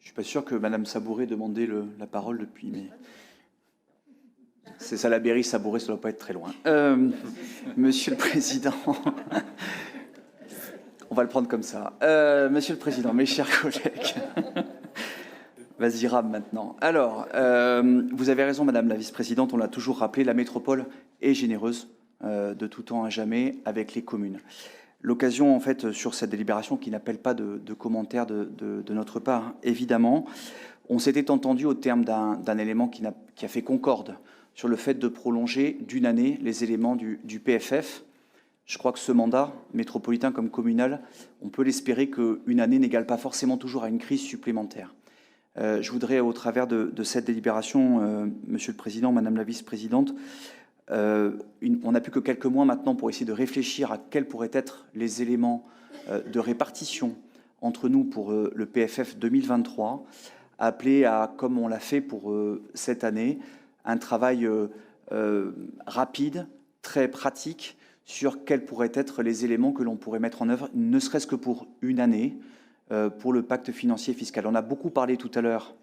Je ne suis pas sûr que Madame Sabouret demandait la parole depuis, mais c'est Salaberry, Sabouret, ça ne doit pas être très loin. Monsieur le Président, on va le prendre comme ça. Monsieur le Président, mes chers collègues, vas-y, rame maintenant. Alors, vous avez raison, Madame la Vice-Présidente, on l'a toujours rappelé, la métropole est généreuse de tout temps à jamais avec les communes. L'occasion, en fait, sur cette délibération qui n'appelle pas de commentaires de notre part, hein, évidemment, on s'était entendu au terme d'un élément qui a fait concorde sur le fait de prolonger d'une année les éléments du PFF. Je crois que ce mandat, métropolitain comme communal, on peut l'espérer qu'une année n'égale pas forcément toujours à une crise supplémentaire. Je voudrais, au travers de cette délibération, Monsieur le Président, Madame la Vice-Présidente, on n'a plus que quelques mois maintenant pour essayer de réfléchir à quels pourraient être les éléments de répartition entre nous pour le PFF 2023, appeler à, comme on l'a fait pour cette année, un travail rapide, très pratique, sur quels pourraient être les éléments que l'on pourrait mettre en œuvre, ne serait-ce que pour une année, pour le pacte financier et fiscal. On a beaucoup parlé tout à l'heure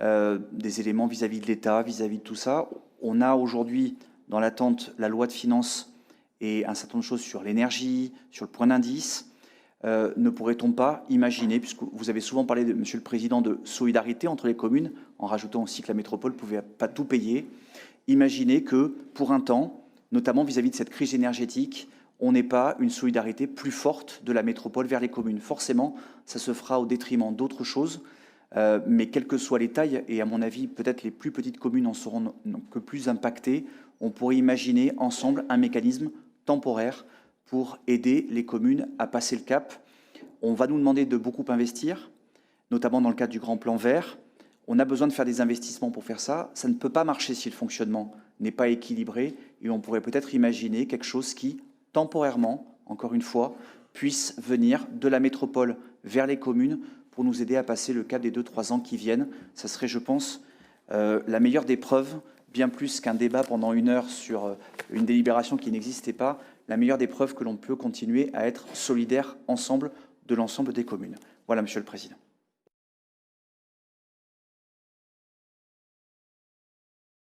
des éléments vis-à-vis de l'État, vis-à-vis de tout ça. On a aujourd'hui dans l'attente la loi de finances et un certain nombre de choses sur l'énergie, sur le point d'indice. Ne pourrait-on pas imaginer, puisque vous avez souvent parlé, Monsieur le Président, de solidarité entre les communes, en rajoutant aussi que la métropole ne pouvait pas tout payer, imaginer que pour un temps, notamment vis-à-vis de cette crise énergétique, on n'ait pas une solidarité plus forte de la métropole vers les communes. Forcément, ça se fera au détriment d'autres choses, mais quelles que soient les tailles, et à mon avis, peut-être les plus petites communes en seront que plus impactées, on pourrait imaginer ensemble un mécanisme temporaire pour aider les communes à passer le cap. On va nous demander de beaucoup investir, notamment dans le cadre du Grand Plan Vert. On a besoin de faire des investissements pour faire ça. Ça ne peut pas marcher si le fonctionnement n'est pas équilibré, et on pourrait peut-être imaginer quelque chose qui, temporairement, encore une fois, puisse venir de la métropole vers les communes pour nous aider à passer le cap des 2-3 ans qui viennent. Ça serait, je pense, la meilleure des preuves, bien plus qu'un débat pendant 1 heure sur une délibération qui n'existait pas, la meilleure des preuves que l'on peut continuer à être solidaire ensemble de l'ensemble des communes. Voilà, Monsieur le Président.